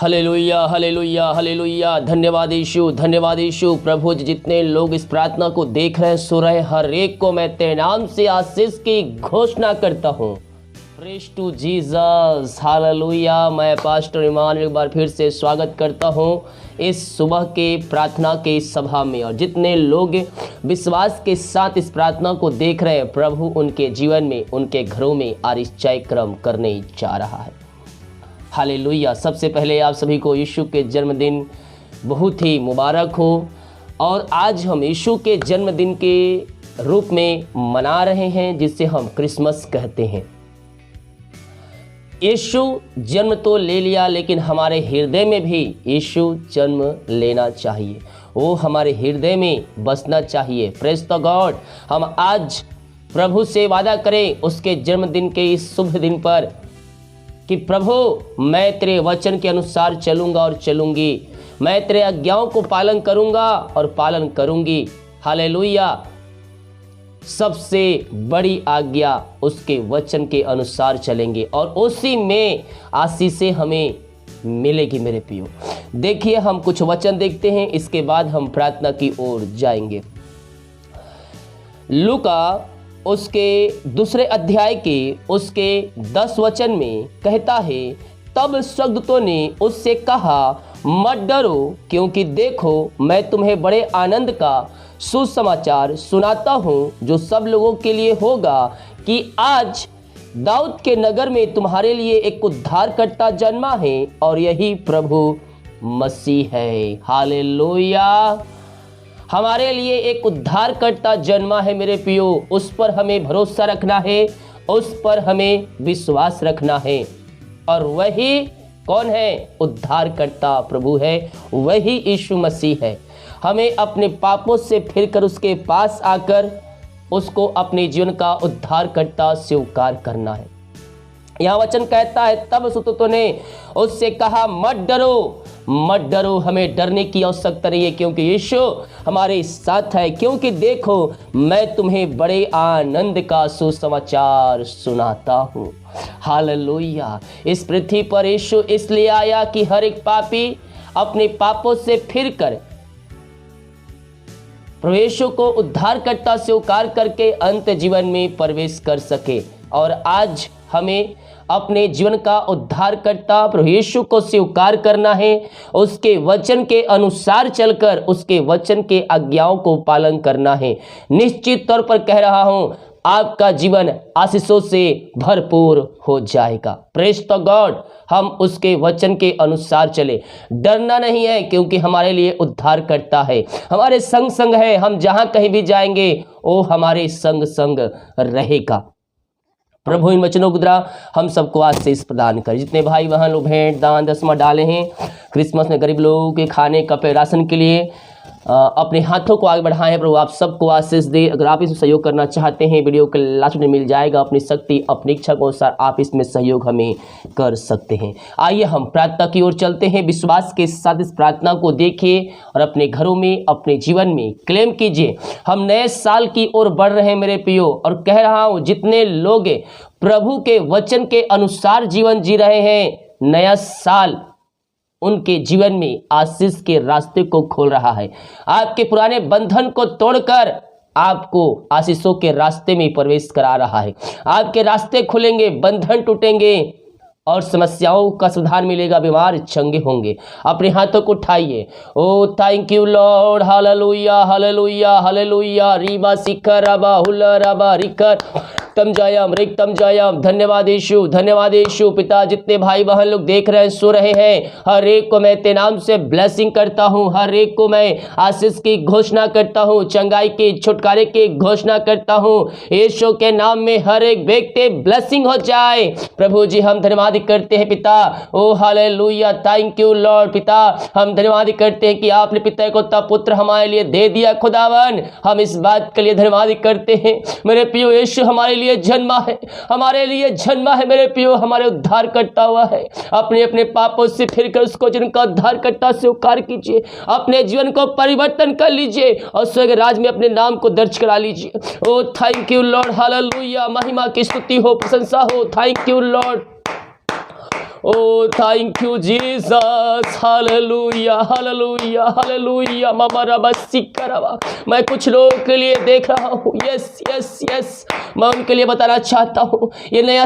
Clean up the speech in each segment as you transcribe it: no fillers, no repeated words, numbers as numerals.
Hallelujah hallelujah hallelujah. धन्यवाद यीशु। प्रभु जी, जितने लोग इस प्रार्थना को देख रहे हैं, सुन रहे हैं, हर एक को मैं तेरे नाम से आशीष की घोषणा करता हूँ। Praise to Jesus, hallelujah. मैं पास्टर ईमान एक बार फिर से स्वागत करता हूँ इस सुबह के प्रार्थना के सभा में। और जितने लोग विश्वास के साथ इस प्रार्थना को देख रहे हैं, प्रभु उनके जीवन में, उनके घरों में आश्चर्य कर्म करने जा रहा है। हालेलुया। सबसे पहले आप सभी को यीशु के जन्मदिन बहुत ही मुबारक हो। और आज हम यीशु के जन्मदिन के रूप में मना रहे हैं, जिसे हम क्रिसमस कहते हैं। यीशु जन्म तो ले लिया, लेकिन हमारे हृदय में भी यीशु जन्म लेना चाहिए। वो हमारे हृदय में बसना चाहिए। Praise the God. हम आज प्रभु से वादा करें उसके जन्मदिन के इस शुभ दिन पर कि प्रभु, मैं तेरे वचन के अनुसार चलूंगा और चलूंगी। मैं तेरे आज्ञाओं को पालन करूंगा और पालन करूंगी। हालेलुया। सबसे बड़ी आज्ञा उसके वचन के अनुसार चलेंगे और उसी में आशीषें हमें मिलेगी। मेरे प्रियो, देखिए हम कुछ वचन देखते हैं, इसके बाद हम प्रार्थना की ओर जाएंगे। लूका उसके दूसरे अध्याय के उसके 10 वचन में कहता है, तब स्वर्गदूतों ने उससे कहा, मत डरो, क्योंकि देखो मैं तुम्हें बड़े आनंद का सुसमाचार सुनाता हूँ, जो सब लोगों के लिए होगा, कि आज दाऊद के नगर में तुम्हारे लिए एक उद्धारकर्ता जन्मा है, और यही प्रभु मसीह है। हालेलुया। हमारे लिए एक उद्धारकर्ता जन्मा है मेरे प्रियो। उस पर हमें भरोसा रखना है, उस पर हमें विश्वास रखना है। और वही कौन है? उद्धारकर्ता प्रभु है, वही यीशु मसीह है। हमें अपने पापों से फिरकर उसके पास आकर उसको अपने जीवन का उद्धारकर्ता स्वीकार करना है। यहाँ वचन कहता है, तब स्वर्गदूतों ने उससे कहा, मत डरो, मत डरो। हमें डरने की आवश्यकता नहीं है, क्योंकि यीशु हमारे साथ है। क्योंकि देखो मैं तुम्हें बड़े आनंद का सुसमाचार सुनाता हूँ। हालेलुया। इस पृथ्वी पर यीशु इसलिए आया कि हर एक पापी अपने पापों से फिरकर प्रभु यीशु को उद्धारकर्ता स्वीकार करके अंत जीवन में प्रवेश कर सके। और आज हमें अपने जीवन का उद्धारकर्ता प्रभु यीशु को स्वीकार करना है, उसके वचन के अनुसार चलकर उसके वचन के आज्ञाओं को पालन करना है। निश्चित तौर पर कह रहा हूं, आपका जीवन आशीषों से भरपूर हो जाएगा। Praise the God. हम उसके वचन के अनुसार चले। डरना नहीं है, क्योंकि हमारे लिए उद्धारकर्ता है, हमारे संग संग है। हम जहां कहीं भी जाएंगे वो हमारे संग संग रहेगा। प्रभु इन वचनों के द्वारा हम सबको आशीष प्रदान करे। जितने भाई वहाँ लोग भेंट दान दसवां डाले हैं क्रिसमस में गरीब लोगों के खाने कपड़े राशन के लिए, अपने हाथों को आगे बढ़ाएं। प्रभु आप सबको आशीष दे। अगर आप इसमें सहयोग करना चाहते हैं, वीडियो के लास्ट में मिल जाएगा। अपनी शक्ति अपनी इच्छा के अनुसार आप इसमें सहयोग हमें कर सकते हैं। आइए हम प्रार्थना की ओर चलते हैं। विश्वास के साथ इस प्रार्थना को देखिए और अपने घरों में, अपने जीवन में क्लेम कीजिए। हम नए साल की ओर बढ़ रहे हैं मेरे प्रियो, और कह रहा हूँ, जितने लोग प्रभु के वचन के अनुसार जीवन जी रहे हैं, नया साल उनके जीवन में आशीष के रास्ते को खोल रहा है। आपके पुराने बंधन को तोड़कर आपको आशीषों के रास्ते में प्रवेश करा रहा है। आपके रास्ते खुलेंगे, बंधन टूटेंगे और समस्याओं का समाधान मिलेगा। बीमार चंगे होंगे। अपने हाथों को उठाइए। Oh thank you Lord. Hallelujah hallelujah hallelujah. रीबा शिखर रबा हुला रबा रिकर तम जायम रिक तम जायम। धन्यवाद यीशु, धन्यवाद यीशु। पिता, जितने भाई बहन लोग देख रहे हैं, सो रहे हैं, हर एक को मैं तेरे नाम से ब्लेसिंग करता हूँ। हर एक को मैं आशीष की घोषणा करता हूँ, चंगाई की, छुटकारे की घोषणा करता हूँ। यीशु के नाम में हर एक व्यक्ति ब्लेसिंग हो जाए। प्रभु जी हम धन्यवाद करते हैं पिता। ओ हालेलुया। Thank you Lord. पिता, हम धन्यवाद करते हैं कि आपने पिता को तब पुत्र हमारे लिए दे दिया। खुदावन, हम इस बात के लिए धन्यवाद करते हैं। मेरे प्रियो, यीशु हमारे लिए जन्मा है, हमारे लिए जन्मा है मेरे प्रियो, हमारे उद्धार करता हुआ है। अपने अपने पापों से फिरकर उसको जिनका उद्धार करता स्वीकार कीजिए। अपने जीवन को परिवर्तन कर लीजिए और स्वर्ग राज में अपने नाम को दर्ज करा लीजिए। Oh thank you Lord. Hallelujah. महिमा की स्तुति हो, प्रशंसा हो। Thank you Lord. Oh thank you Jesus, hallelujah hallelujah hallelujah. मामा रबा सिक्का रबा, मैं कुछ लोगों के लिए देख रहा हूँ, यस यस यस, मैं उनके लिए बताना चाहता हूँ, ये नया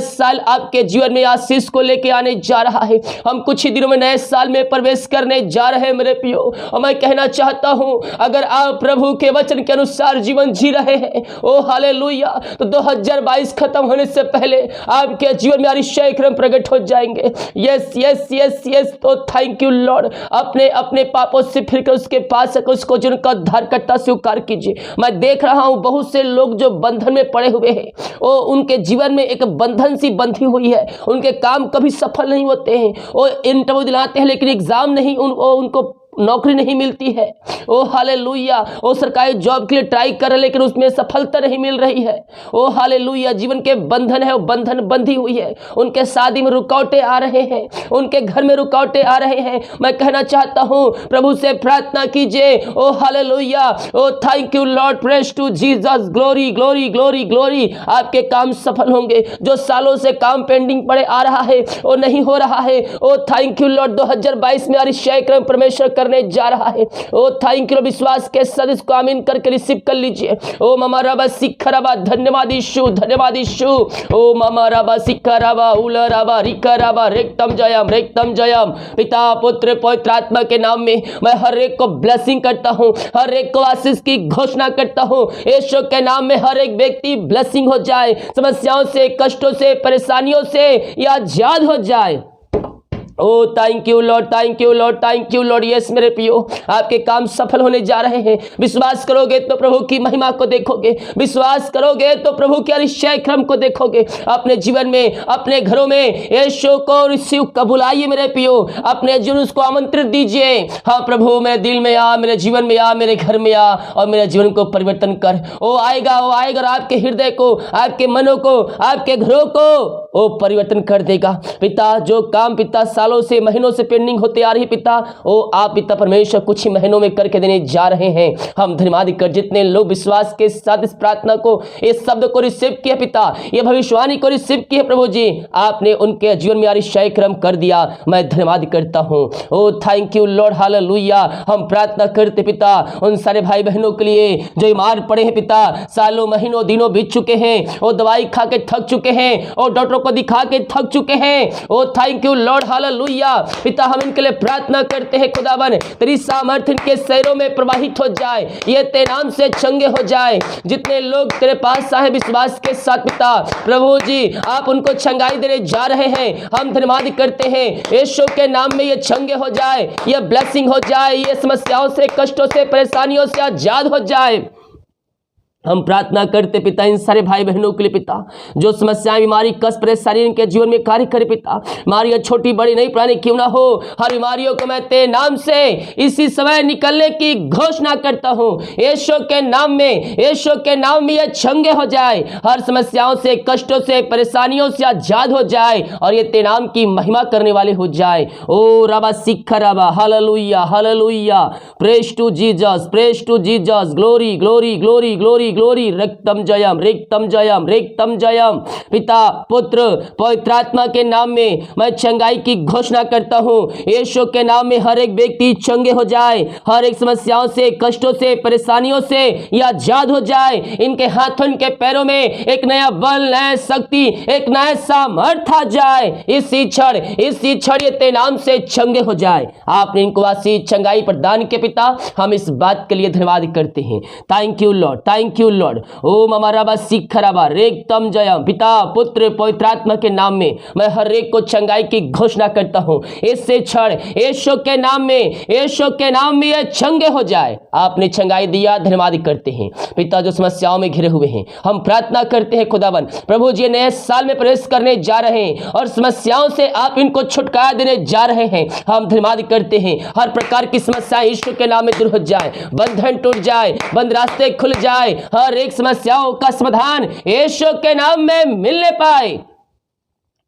साल आपके जीवन में आशीष को लेके आने जा रहा है। हम कुछ ही दिनों में नए साल में प्रवेश करने जा रहे हैं मेरे प्रियो। और मैं कहना चाहता हूँ, अगर आप प्रभु के वचन के अनुसार जीवन जी रहे हैं, ओ हालेलुया, तो 2022 खत्म होने से पहले आपके जीवन में अतिशय क्रम प्रकट हो जाएंगे। यस यस यस यस, तो थैंक यू लॉर्ड। अपने अपने पापों से फिरकर उसके पास आकर उसको जिनका उद्धारकर्ता स्वीकार कीजिए। मैं देख रहा हूँ बहुत से लोग जो बंधन में पड़े हुए हैं, वो उनके जीवन में एक बंधन सी बंधी हुई है, उनके काम कभी सफल नहीं होते हैं, वो इंटरव्यू दिलाते हैं लेकिन एग्जाम नहीं, उनको नौकरी नहीं मिलती है। ओ हालेलुया, वो सरकारी जॉब के लिए ट्राई कर रहे लेकिन उसमें सफलता नहीं मिल रही है। ओ हालेलुया, जीवन के बंधन है, वो बंधन बंधी हुई है, उनके शादी में रुकावटें आ रहे हैं, उनके घर में रुकावटें आ रहे हैं। मैं कहना चाहता हूँ, प्रभु से प्रार्थना कीजिए। Oh hallelujah, oh thank you Lord, praise to Jesus, glory glory glory glory. आपके काम सफल होंगे। जो सालों से काम पेंडिंग पड़े आ रहा है वो नहीं हो रहा है, ओ थैंक यू लॉर्ड, 2022 में अतिशय क्रम परमेश्वर करने जा रहा है। ओ थैंक यू, विश्वास के साथ इसको आमीन करके रिसीव कर लीजिए। ओ मामा रबा सिक्का रबा, धन्यवाद यीशु, धन्यवाद यीशु। ओ मामा रबा सिक्का रबा, उला रबा रिका रबा, रेक्तम जयम रेक्तम जयम। पिता पुत्र पवित्र आत्मा के नाम में मैं हर एक को ब्लेसिंग करता हूँ, हर एक को आशीष की घोषणा करता हूँ। यीशु के नाम में हर एक व्यक्ति ब्लेसिंग हो जाए, समस्याओं से, कष्टों से, परेशानियों से या आजाद हो जाए। Oh thank you Lord, thank you Lord, thank you Lord. Yes मेरे प्रियो, आपके काम सफल होने जा रहे हैं। विश्वास करोगे तो प्रभु की महिमा को देखोगे, विश्वास करोगे तो प्रभु के अतिशय क्रम को देखोगे। अपने जीवन में, अपने घरों में यीशु को रिसीव का बुलाइए मेरे प्रियो, अपने जीवन उसको आमंत्रित दीजिए। हाँ प्रभु, मेरे दिल में आ, मेरे जीवन में आ, मेरे घर में आ और मेरे जीवन को परिवर्तन कर। वो आएगा और आपके हृदय को, आपके मनों को, आपके घरों को वो परिवर्तन कर देगा। पिता, जो काम पिता सालों से, महीनों से पेंडिंग होते आ रही पिता, वो आप पिता परमेश्वर कुछ ही महीनों में करके देने जा रहे हैं। हम धन्यवाद कर, जितने लोग विश्वास के साथ इस प्रार्थना को, इस शब्द को रिसीव किया पिता, ये भविष्यवाणी को रिसीव किया प्रभु जी, आपने उनके जीवन में अतिशय क्रम कर दिया। मैं धन्यवाद करता हूँ। ओ थैंक यू लॉर्ड, हालेलुया। हम प्रार्थना करते पिता उन सारे भाई बहनों के लिए जो बीमार पड़े हैं पिता, सालों महीनों दिनों बीत चुके हैं, वो दवाई खा के थक चुके हैं और डॉक्टरों को दिखा के थक चुके हैं। ओ थैंक यू लॉर्ड, हालेलुया। पिता हम इनके लिए प्रार्थना करते हैं, खुदावन तेरी सामर्थ इनके शरीरों में प्रवाहित हो जाए, ये तेरे नाम से चंगे हो जाए। जितने लोग तेरे पास आए विश्वास के साथ पिता, प्रभु जी आप उनको चंगाई देने जा रहे हैं। हम धन्यवाद करते हैं, यीशु के नाम में ये चंगे हो जाए, ये ब्लेसिंग हो जाए, ये समस्याओं से, कष्टों से, परेशानियों से आजाद हो जाए। हम प्रार्थना करते पिता इन सारे भाई बहनों के लिए पिता, जो समस्याएं, बीमारी, कष्ट, परेशानी इनके जीवन में कार्य करे पिता। बीमारियां छोटी बड़ी नहीं पुरानी क्यों ना हो, हर बीमारियों को मैं तेरे नाम से इसी समय निकलने की घोषणा करता हूं। यीशु के नाम में, यीशु के नाम में ये चंगे हो जाए, हर समस्याओं से, कष्टों से, परेशानियों से आजाद हो जाए और ये तेरे नाम की महिमा करने वाले हो जाए। ओ रबा सिक्खा रबा, hallelujah hallelujah. Praise to Jesus, praise to Jesus, glory glory glory glory glory. रेक्तम जयम रेक्तम जयम रेक्तम जयम। पिता पुत्र पवित्र आत्मा के नाम में मैं चंगाई की घोषणा करता हूँ। यीशु के नाम में हर एक व्यक्ति चंगे हो जाए, हर एक समस्याओं से, कष्टों से, परेशानियों से या आजाद हो जाए। इनके हाथों, इनके पैरों में एक नया बल, नया शक्ति, एक नया सामर्थ आ जाए। इसी क्षण ये तेरे नाम से चंगे हो जाए। आपने इनको आशीष, चंगाई प्रदान के पिता, हम इस बात के लिए धन्यवाद करते हैं। Thank you Lord, thank you Lord. ओम अमराबा सिखराबा रेक्तम जयम। पिता पुत्र पवित्र आत्मा के नाम में मैं हर एक को चंगाई की घोषणा करता हूं। इससे क्षण यीशु के नाम में, यीशु के नाम में ये चंगे हो जाए। आपने चंगाई दिया, धन्यवाद करते हैं पिता। जो समस्याओं में घिरे हुए हैं, हम प्रार्थना करते हैं खुदावन प्रभु जी, नए साल में प्रवेश करने जा रहे हैं और समस्याओं से आप इनको छुटकारा देने जा रहे हैं। हम धन्यवाद करते हैं, हर प्रकार की समस्याएं यीशु के नाम में दूर हो जाए, बंधन टूट जाए, बंद रास्ते खुल जाए, हर एक समस्याओं का समाधान यीशु के नाम में मिलने पाए।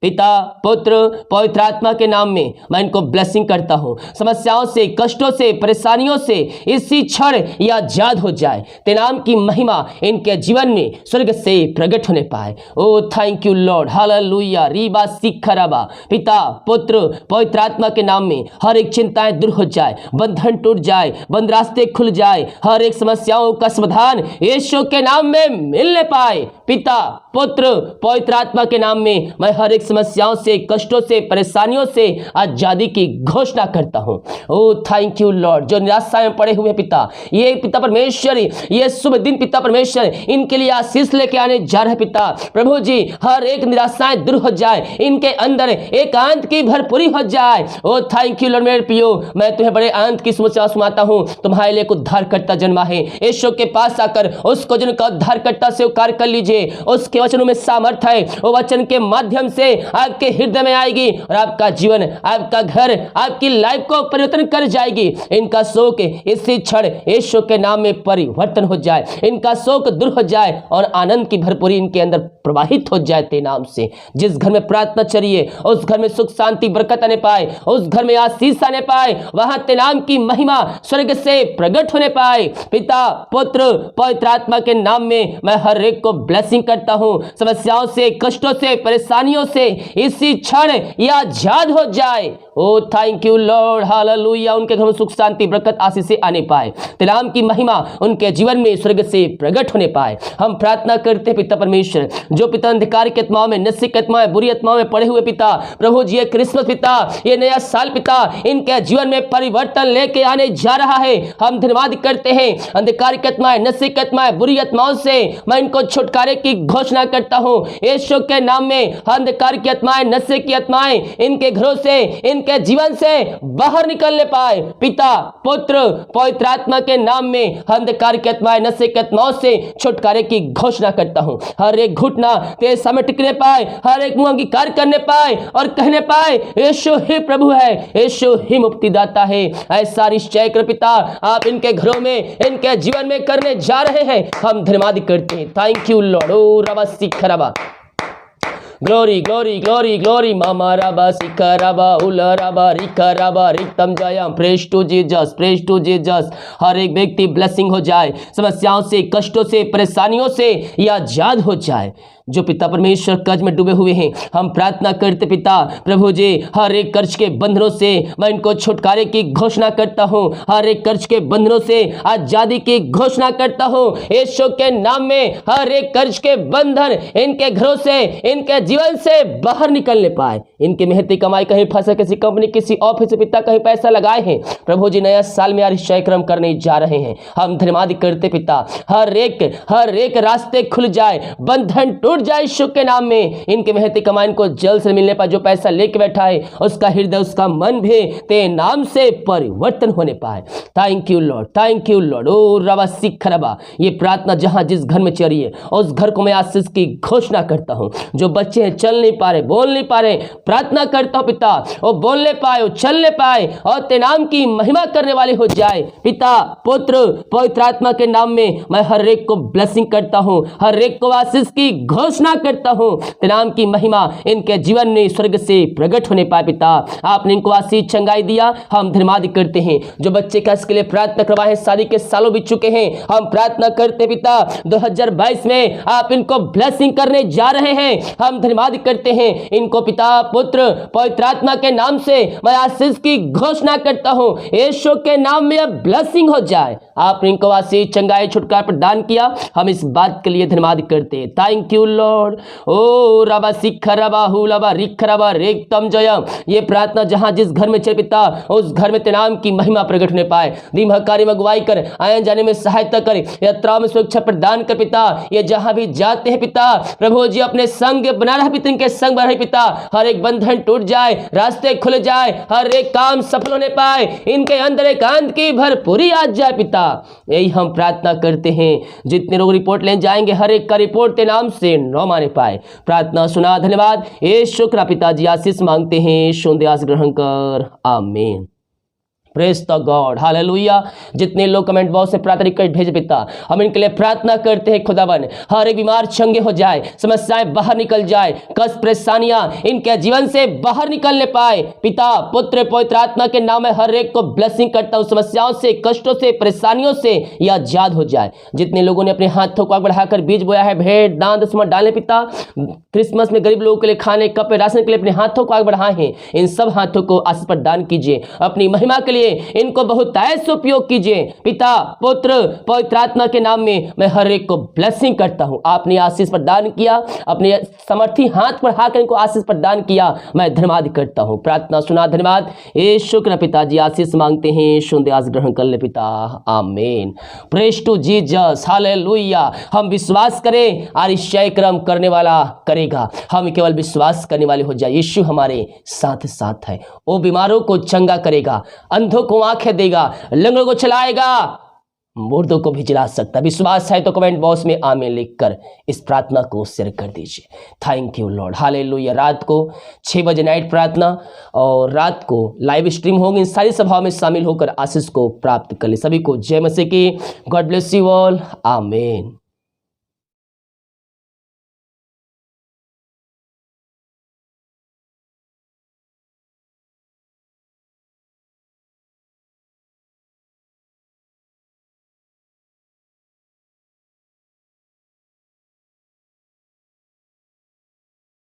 पिता, पुत्र, पवित्र आत्मा के नाम में मैं इनको ब्लेसिंग करता हूँ। समस्याओं से, कष्टों से, परेशानियों से इसी क्षण ये आजाद हो जाए। तेरे नाम की महिमा इनके जीवन में स्वर्ग से प्रकट होने पाए। Oh thank you Lord, hallelujah, रीबा सिखराबा। पिता, पुत्र, पवित्र आत्मा के नाम में हर एक चिंताएं दूर हो जाए, बंधन टूट जाए, बंद रास्ते खुल जाए, हर एक समस्याओं का समाधान यीशु के नाम में मिलने पाए। पिता, पुत्र, पवित्र आत्मा के नाम में मैं हर एक समस्याओं से, कष्टों से, परेशानियों से आजादी की घोषणा करता हूं। ओ थैंक यू लॉर्ड, जो निराशा में पड़े हुए पिता, ये पिता परमेश्वर, ये शुभ दिन पिता परमेश्वर इनके लिए आशीष लेके आने जा रहे पिता प्रभु जी। हर एक निराशाएं दूर हो जाए, इनके अंदर एकांत की भरपूरी हो जाए। ओ थैंक यू लॉर्ड मेरे प्रियो, मैं तुम्हें बड़े अंत की समस्या सुनाता हूं। तुम्हारे लिए एक उद्धारकर्ता जन्मा है। यीशु के पास आकर उसको जिनका उद्धारकर्ता स्वीकार कर लीजिए। उसके वचनों में सामर्थ्य है, वो वचन के माध्यम से आपके हृदय में आएगी और आपका जीवन, आपका घर, आपकी लाइफ को परिवर्तन कर जाएगी। इनका शोक इसी क्षण यीशु के नाम में परिवर्तन हो जाए, इनका शोक दूर हो जाए और आनंद की भरपूरी इनके अंदर प्रवाहित हो जाए तेरे नाम से। जिस घर में प्रार्थना चलिए उस घर में सुख शांति बरकत आने पाए, उस घर में आशीष आने पाए, वहां तेरे नाम की महिमा स्वर्ग से प्रकट होने पाए। पिता, पुत्र, पवित्र आत्मा के नाम में मैं हर एक को ब्लेसिंग करता हूं। समस्याओं से, कष्टों से, परेशानियों से इसी क्षण यह आजाद हो जाए। Oh thank you Lord, hallelujah. उनके घर में सुख शांति बरकत आशीष आने पाए, तेरे नाम की महिमा उनके जीवन में स्वर्ग से प्रकट होने पाए। हम प्रार्थना करते पिता परमेश्वर, जो पिता अंधकार की आत्माओं में, नशे की आत्माओं में, बुरी आत्माओं में पड़े हुए पिता प्रभु जी, ये क्रिसमस पिता, ये नया साल पिता इनके जीवन में परिवर्तन लेके आने जा रहा है। हम धन्यवाद करते हैं। अंधकार की आत्माएं, नशे की आत्माएं, बुरी आत्माओं से मैं इनको छुटकारे की घोषणा करता हूं यीशु के नाम में। अंधकार की आत्माएं, नशे की आत्माएं इनके घरों से, इनके जीवन से बाहर निकलने पाए। पिता, पुत्र, पवित्र आत्मा के नाम में अंधकार की आत्माएं, नशे की आत्माओं से छुटकारे की घोषणा करता हूं। हर एक घुटना तेरे सामने टिकने पाए, हर एक मुंह अंगीकार करने पाए और कहने पाए यीशु ही प्रभु है, यीशु ही मुक्तिदाता है। ऐसा निश्चय कर पिता आप इनके घरों में, इनके जीवन में करने जा रहे हैं। हम धन्यवाद करते हैं। Thank you Lord. ओ रबा सिखराबा, ग्लोरी ग्लोरी ग्लोरी ग्लोरी, मामा रबा सिखराबा, उला रबा रिखराबा, रिक्तम जयम। Praise to Jesus, praise to Jesus. हर एक व्यक्ति ब्लेसिंग हो जाए, समस्याओं से, कष्टों से, परेशानियों से यह आजाद हो जाए। जो पिता परमेश्वर कर्ज में डूबे हुए हैं, हम प्रार्थना करते पिता प्रभु जी, हर एक कर्ज के बंधनों से मैं इनको छुटकारे की घोषणा करता हूं। हर एक कर्ज के बंधनों से आजादी की घोषणा करता हूं यीशु के नाम में। हर एक कर्ज के बंधन इनके घरों से, इनके जीवन से बाहर निकलने पाए। इनकी मेहनती कमाई कहीं फंसा, किसी कंपनी, किसी ऑफिस पिता कहीं पैसा लगाए हैं, प्रभु जी नया साल में निश्चय क्रम करने जा रहे हैं। हम धन्यवाद करते पिता, हर एक रास्ते खुल जाए, बंधन टूट जाए यीशु के नाम में। इनके मेहनती कमाई को जल्द से मिलने पर जो पैसा लेके बैठा है उसका हृदय, उसका मन भी तेरे नाम से परिवर्तन होने पाए। Thank you Lord, thank you Lord. Oh रबा सिखराबा, ये प्रार्थना जहां जिस घर में चल रही है उस घर को मैं आशीष की घोषणा करता हूं। जो बच्चे हैं चल नहीं पा रहे, बोल नहीं पा रहे, प्रार्थना करता हूं पिता वो बोलने पाए, वो चलने पाए और तेरे नाम की महिमा करने वाले हो जाए। पिता, पुत्र, पवित्र आत्मा के नाम में मैं हर एक को ब्लेसिंग करता हूं, हर एक को आशीष की घोषणा करता हूं। तेरे नाम की महिमा इनके जीवन में स्वर्ग से प्रकट होने पाए। पिता आपने इनको आशीष चंगाई दिया, हम धन्यवाद करते हैं। जो बच्चे का इसके लिए प्रार्थना करवाए, शादी के सालों बीत चुके हैं, हम प्रार्थना करते पिता 2022 में आप इनको ब्लेसिंग करने जा रहे हैं। हम धन्यवाद करते हैं। इनको पिता, पुत्र, पवित्र आत्मा के नाम से मैं आशीष की घोषणा करता हूं यीशु के नाम में अब ब्लेसिंग हो जाए। आपने इनको आशीष, चंगाई, छुटकारा प्रदान किया, हम इस बात के लिए धन्यवाद करते हैं। Thank you Lord. ओ रबा सिखराबा, हुलबा रिखराबा, रेक्तम जयम। ये प्रार्थना जहां जिस घर में चल पिता उस घर में तेरे नाम की महिमा प्रकट होने पाए। दिमाग कार्य में अगुवाई कर, आने जाने में सहायता कर, यात्राओं में सुरक्षा प्रदान कर पिता। ये जहां भी जाते हैं पिता प्रभु जी अपने संग बना रहा पिता, इनके संग बना रहे पिता। हर एक बंधन टूट जाए, रास्ते खुल जाए, हर एक काम सफल होने पाए, इनके अंदर एकांत की भरपूरी आ जाए पिता। यही हम प्रार्थना करते हैं। जितने लोग रिपोर्ट लेने जाएंगे हर एक का रिपोर्ट तेरे नाम से न माने पाए। प्रार्थना सुना, धन्यवाद। ये शुक्र पिताजी, आशीष मांगते हैं, शुद्ध आशीष ग्रहण कर, आमीन। Praise the God, hallelujah. जितने लोग कमेंट बॉक्स में प्रार्थना रिक्वेस्ट भेज पिता, हम इनके लिए प्रार्थना करते हैं खुदावन, हर एक बीमार चंगे हो जाए, समस्याएं बाहर निकल जाए, कष्ट परेशानियां इनके जीवन से बाहर निकलने पाए। पिता पुत्र पवित्र आत्मा के नाम में हर एक को ब्लेसिंग करता हूं, समस्याओं से, कष्टों से, परेशानियों से यह आजाद हो जाए। जितने लोगों ने अपने हाथों को आगे बढ़ाकर बीज बोया है, भेंट दान दशमांश डालें पिता, क्रिसमस में गरीब लोगों के लिए खाने कपड़े राशन के लिए अपने हाथों को आगे बढ़ाए हैं, इन सब हाथों को आशीष प्रदान कीजिए, अपनी महिमा के लिए इनको बहुत ऐसे उपयोग कीजिए। पिता पुत्र पवित्र आत्मा के नाम में मैं हर एक को ब्लेसिंग करता हूं। आपने आशीष प्रदान किया, अपने समर्थी हाथ पर हाथ इनको आशीष प्रदान किया, मैं धन्यवाद करता हूं। प्रार्थना सुना, धन्यवाद ये शुक्र पिताजी, आशीष मांगते हैं, सुनते आज ग्रहण कर ले पिता, आमीन। Praise to Jesus, hallelujah. हम विश्वास करें आश्चर्य कर्म करने वाला करेगा, हम केवल विश्वास करने वाले हो जाए। यीशु हमारे साथ साथ है, वो बीमारों को चंगा करेगा, अंधों को आंखें देगा, लंगड़ों को चलाएगा, मुर्दों को भी जिला सकता। विश्वास है तो कमेंट बॉक्स में आमीन लिखकर इस प्रार्थना को शेयर कर दीजिए। Thank you Lord, hallelujah. रात को 6 बजे नाइट प्रार्थना और रात को लाइव स्ट्रीम होगी, इन सारी सभाओं में शामिल होकर आशीष को प्राप्त कर ले। सभी को जय मसीह की, गॉड ब्लेस यू ऑल, आमीन।